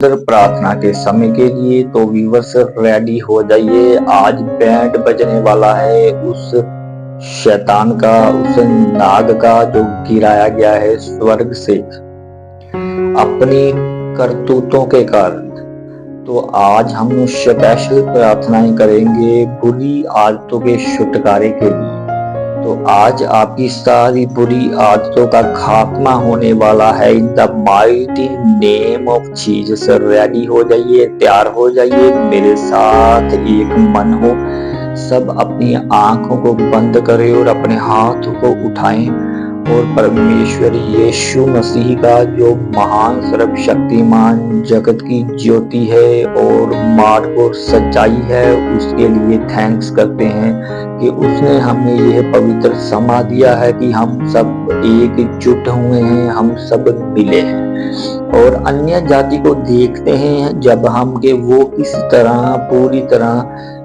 प्रार्थना के समय के लिए। तो व्यूअर्स रेडी हो जाइए, आज बैंड बजने वाला है उस शैतान का, उस नाग का जो गिराया गया है स्वर्ग से अपनी करतूतों के कारण। तो आज हम स्पेशल प्रार्थनाएं करेंगे बुरी आदतों के छुटकारे के लिए। तो आज आपकी सारी बुरी आदतों का खात्मा होने वाला है इन the mighty name of Jesus. Ready हो जाइए, तैयार हो जाइए, मेरे साथ एक मन हो। सब अपनी आंखों को बंद करें और अपने हाथों को उठाएं और परमेश्वर यीशु मसीह का जो महान सर्वशक्तिमान जगत की ज्योति है और मार्ग और सच्चाई है, उसके लिए थैंक्स करते हैं कि उसने हमें यह पवित्र समा दिया है कि हम सब एकजुट हुए हैं, हम सब मिले हैं। और अन्य जाति को देखते हैं जब हम के वो किसी तरह पूरी तरह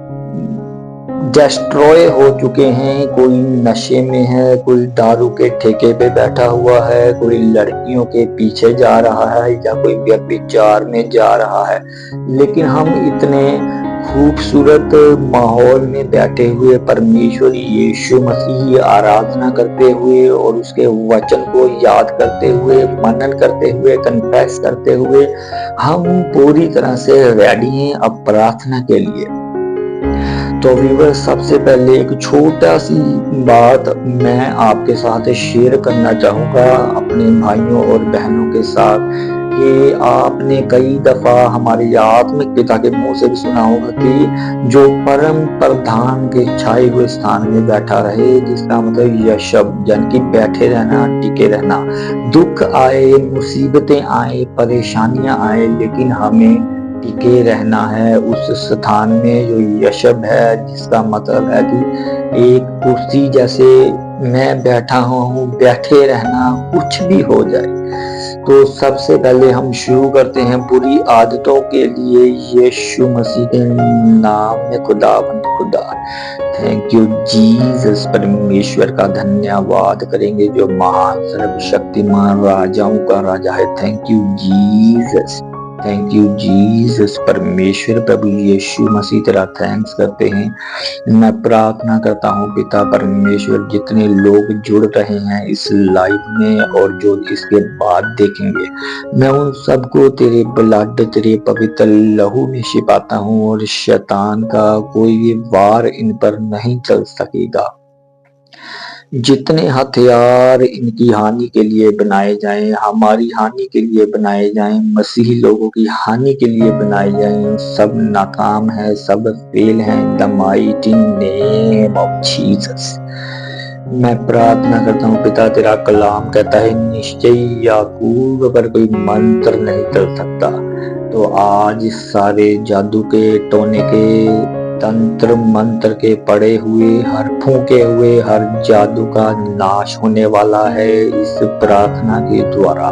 डिस्ट्रॉय हो चुके हैं। कोई नशे में है, कोई दारू के ठेके पे बैठा हुआ है, कोई लड़कियों के पीछे जा रहा है या कोई व्यभिचार में जा रहा है। लेकिन हम इतने खूबसूरत माहौल में बैठे हुए परमेश्वर यीशु मसीह आराधना करते हुए और उसके वचन को याद करते हुए, मनन करते हुए, कन्फेस करते हुए हम पूरी तरह से रेडी हैं अब प्रार्थना के लिए। तो व्यूअर, सबसे पहले एक छोटा सी बात मैं आपके साथ शेयर करना चाहूँगा अपने भाइयों और बहनों के साथ कि आपने कई दफा हमारे आत्मिक पिता के मुंह से भी सुना होगा कि जो परम प्रधान के छाए हुए स्थान में बैठा रहे, जिसका मतलब यशब यानी कि बैठे रहना, टिके रहना। दुख आए, मुसीबतें आए, परेशानियां आए, लेकिन हमें टिके रहना है उस स्थान में जो यशब है, जिसका मतलब है कि एक कुर्सी जैसे मैं बैठा हूँ, बैठे रहना कुछ भी हो जाए। तो सबसे पहले हम शुरू करते हैं बुरी आदतों के लिए यीशु मसीह के नाम में। खुदा थैंक यू जीसस, परमेश्वर का धन्यवाद करेंगे जो महान सर्वशक्तिमान राजाओं का राजा है। Thank you Jesus, thank you Jesus. परमेश्वर प्रभु यीशु मसीह तेरा थैंक्स करते हैं। मैं प्रार्थना करता हूँ पिता परमेश्वर, जितने लोग जुड़ रहे हैं इस लाइव में और जो इसके बाद देखेंगे, मैं उन सबको तेरे ब्लड, तेरे पवित्र लहू में छिपाता हूँ और शैतान का कोई भी वार इन पर नहीं चल सकेगा। जितने हथियार इनकी हानि के लिए बनाए जाएं, हमारी हानि के लिए बनाए जाएं, मसीही लोगों की हानि के लिए बनाए जाएं, सब नाकाम है, सब फेल है इन the mighty name of Jesus. मैं प्रार्थना करता हूँ पिता, तेरा कलाम कहता है निश्चय याकूब पर कोई मंत्र नहीं चल सकता। तो आज सारे जादू के, टोने के, तंत्र मंत्र के पड़े हुए, हर फूके हुए हर जादू का नाश होने वाला है इस प्रार्थना के द्वारा।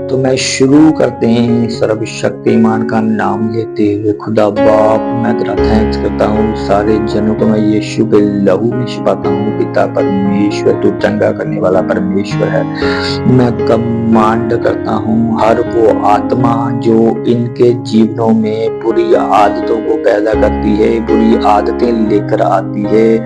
तो मैं शुरू करते हैं सर्वशक्तिमान का नाम लेते हुए। खुदा बाप, मैं तेरा थैंक्स करता हूँ, सारे जनों को मैं यीशु के लहू में छिपाता हूँ। पिता परमेश्वर, तू चंगा करने वाला परमेश्वर है। मैं कमांड करता हूँ हर वो आत्मा जो इनके जीवनों में बुरी आदतों को पैदा करती है, बुरी आदतें लेकर आती है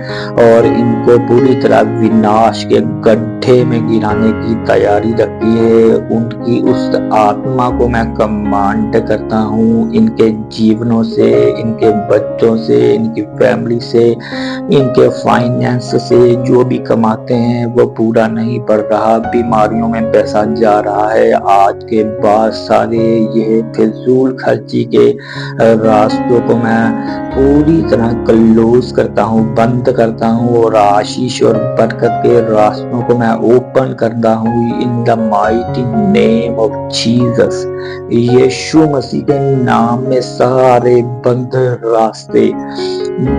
और इनको पूरी तरह विनाश के गड्ढे में गिराने की तैयारी रखती है, उनकी उस आत्मा को मैं कमांड करता हूँ इनके जीवनों से, इनके बच्चों से, इनकी फैमिली से, इनके फाइनेंस से। जो भी कमाते हैं वो पूरा नहीं पड़ रहा, बीमारियों में पैसा जा रहा है। आज के बाद सारे ये फिजूल खर्ची के रास्तों को मैं पूरी तरह क्लोज करता हूँ, बंद करता हूँ और आशीष और बरकत के रास्तों को मैं ओपन करता हूँ in the mighty name of Jesus. यीशु मसीह के नाम में सारे बंद रास्ते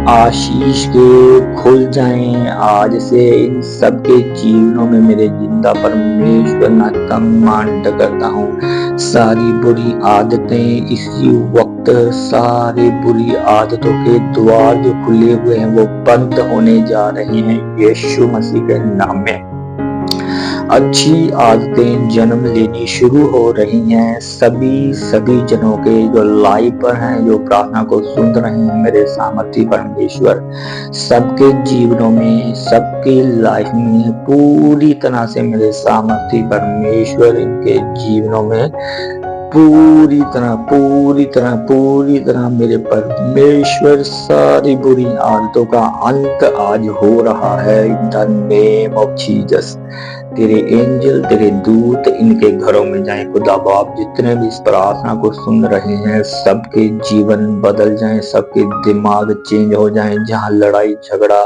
आशीष के खुल जाएं आज से इन सबके जीवनों में। मेरे जिंदा परमेश्वर, मैं कमांड करता हूँ सारी बुरी आदतें इसी वक्त, सारी बुरी आदतों के द्वार जो खुले हुए हैं वो बंद होने जा रहे हैं यीशु मसीह के नाम में। अच्छी आदतें जन्म लेनी शुरू हो रही हैं। सभी जनों के जो लाइव पर हैं, जो प्रार्थना को सुन रहे हैं, मेरे सामर्थी परमेश्वर सबके जीवनों में, सबकी लाइफ में पूरी तरह से मेरे सामर्थी परमेश्वर इनके जीवनों में पूरी तरह मेरे परमेश्वर सारी बुरी आदतों का अंत आज हो रहा है इन द नेम ऑफ जीसस। तेरे एंजल, तेरे दूत इनके घरों में जाएं खुदा बाप। जितने भी इस प्रार्थना को सुन रहे हैं सबके जीवन बदल जाएं, सबके दिमाग चेंज हो जाएं। जहां लड़ाई झगड़ा,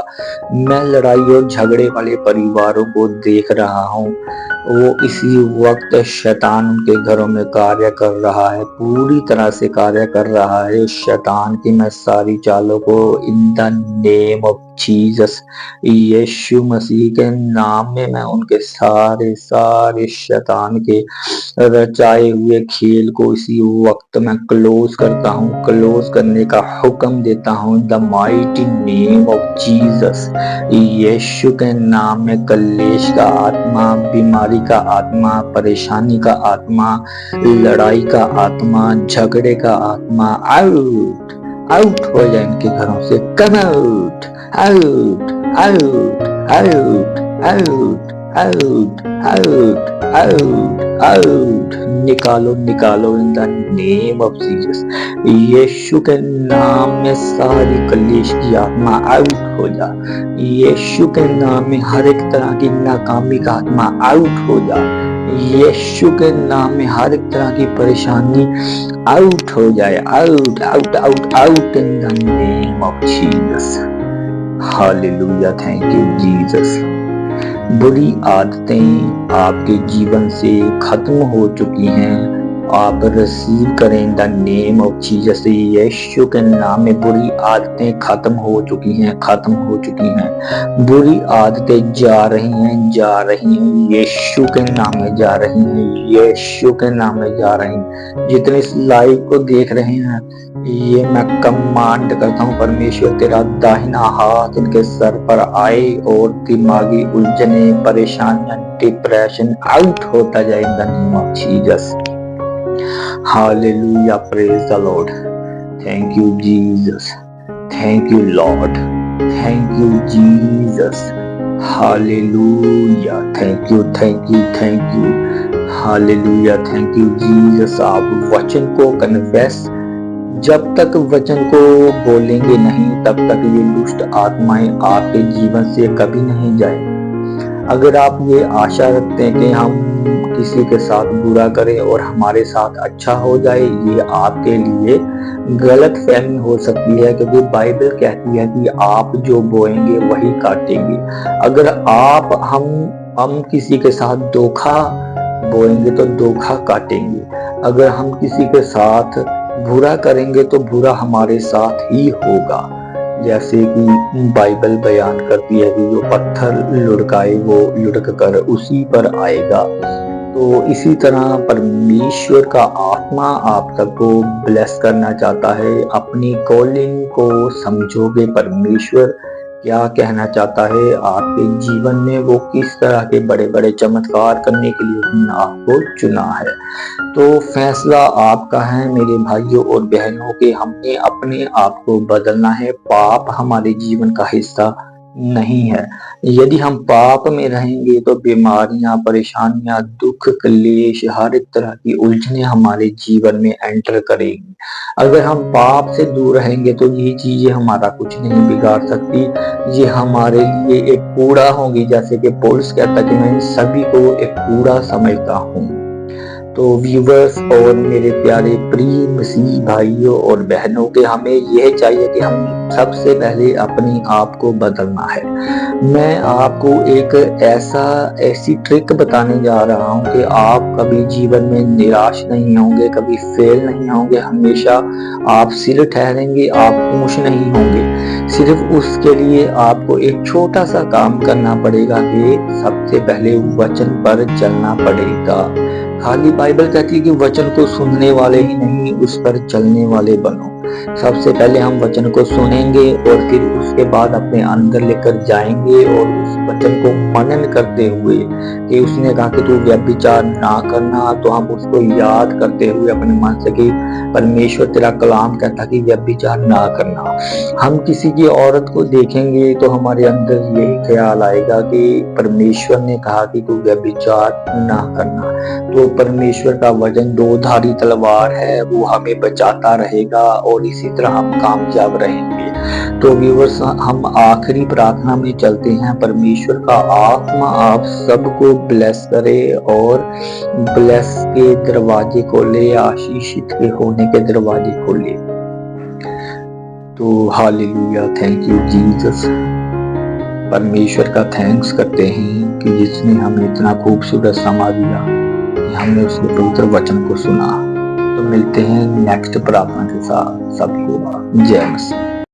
मैं लड़ाई और झगड़े वाले परिवारों को देख रहा हूँ, वो इसी वक्त शैतान उनके घरों में कार्य कर रहा है, पूरी तरह से कार्य कर रहा है। शैतान की मैं सारी चालों को in the name of Jesus, यीशु मसीह के नाम में मैं उनके सारे शैतान के रचाए हुए खेल को इसी वक्त मैं क्लोज करता हूँ, क्लोज करने का हुक्म देता हूँ the mighty name of Jesus. यीशु के नाम में कलेश का आत्मा, बीमारी का आत्मा, परेशानी का आत्मा, लड़ाई का आत्मा, झगड़े का आत्मा आउट आउट हो जाए इनके घरों से। Come out out out out out out out out out, निकालो निकालो in the name of Jesus. यीशु के नाम में सारी कलेश की आत्मा आउट हो जा। यीशु के नाम में हर एक तरह की नाकामी का आत्मा आउट हो जा। यीशु के नाम में हर एक तरह की परेशानी आउट हो जाए। Out out out out in the name of Jesus. Hallelujah, thank you Jesus. बुरी आदतें आपके जीवन से खत्म हो चुकी हैं। आप रिसीव करें द नेम ऑफ जीसस। यीशु के नाम में बुरी आदतें खत्म हो चुकी हैं, खत्म हो चुकी हैं। बुरी आदतें जा रही हैं, यीशु के नाम में जा रही हैं, यीशु के नाम में जा रही हैं। जितने इस लाइव को देख रहे हैं, ये मैं कमांड करता हूँ परमेश्वर तेरा दाहिना हाथ इनके सर पर आए और दिमागी उलझने, परेशानियां, डिप्रेशन आउट होता जाए इन the name of Jesus. Hallelujah, praise the Lord. Thank you Jesus, thank you Lord, thank you Jesus. Hallelujah, thank you thank you thank you. Hallelujah, thank you Jesus. आप वचन को कन्फेस, जब तक वचन को बोलेंगे नहीं तब तक ये दुष्ट आत्माएं आपके जीवन से कभी नहीं जाए। अगर आप ये आशा रखते हैं कि हम किसी के साथ बुरा करें और हमारे साथ अच्छा हो जाए, ये आपके लिए गलत फहमी हो सकती है, क्योंकि बाइबल कहती है कि आप जो बोएंगे वही काटेंगे। अगर हम किसी के साथ धोखा बोएंगे तो धोखा काटेंगे। अगर हम किसी के साथ बुरा करेंगे तो बुरा हमारे साथ ही होगा। जैसे कि बाइबल बयान करती है कि जो पत्थर लुढ़काए वो लुढ़क कर उसी पर आएगा। तो इसी तरह परमेश्वर का आत्मा आप सबको ब्लेस करना चाहता है। अपनी कॉलिंग को समझोगे, परमेश्वर क्या कहना चाहता है आपके जीवन में, वो किस तरह के बड़े बड़े चमत्कार करने के लिए उसने आपको चुना है। तो फैसला आपका है मेरे भाइयों और बहनों के, हमने अपने आप को बदलना है। पाप हमारे जीवन का हिस्सा नहीं है। यदि हम पाप में रहेंगे तो बीमारियां, परेशानियां, दुख, क्लेश, हर एक तरह की उलझने हमारे जीवन में एंटर करेंगी। अगर हम पाप से दूर रहेंगे तो ये चीजें हमारा कुछ नहीं बिगाड़ सकती, ये हमारे लिए एक कूड़ा होगी। जैसे कि पौलुस कहता है कि मैं सभी को एक कूड़ा समझता हूँ। तो व्यूवर्स और मेरे प्यारे प्रिय मसीह भाइयों और बहनों के, हमें यह चाहिए कि हम सबसे पहले अपनी आप को बदलना है। मैं आपको एक ऐसी ट्रिक बताने जा रहा हूं कि आप कभी जीवन में निराश नहीं होंगे, कभी फेल नहीं होंगे, हमेशा आप सिर ठहरेंगे, आप पूछ नहीं होंगे। सिर्फ उसके लिए आपको एक छोटा सा काम करना पड़ेगा कि सबसे पहले वचन पर चलना पड़ेगा। खाली बाइबल कहती है कि वचन को सुनने वाले ही नहीं, उस पर चलने वाले बनो। सबसे पहले हम वचन को सुनेंगे और फिर उसके बाद अपने अंदर लेकर जाएंगे और उस वचन को मनन करते हुए कि उसने कहा कि तू व्यभिचार ना करना, तो हम उसको याद करते हुए अपने मन से कि परमेश्वर तेरा कलाम कहता कि व्यभिचार ना करना। हम किसी की औरत को देखेंगे तो हमारे अंदर यही ख्याल आएगा कि परमेश्वर ने कहा कि तू व्यभिचार ना करना। तो परमेश्वर का वचन दो धारी तलवार है, वो हमें बचाता रहेगा और इसी तरह हम कामयाब रहेंगे। तो व्यूअर्स, हम आखिरी प्रार्थना में चलते हैं। परमेश्वर का आत्मा आप सबको ब्लेस करे और ब्लेस के दरवाजे खोले, आशीषित के होने के दरवाजे खोले। तो हालेलुया, थैंक यू जीसस। परमेश्वर का थैंक्स करते हैं कि जिसने हमें इतना खूबसूरत समा दिया कि हमने उसके पवित्र वचन को सुना। तो मिलते हैं नेक्स्ट प्रार्थना के साथ। सबको जय मसीह।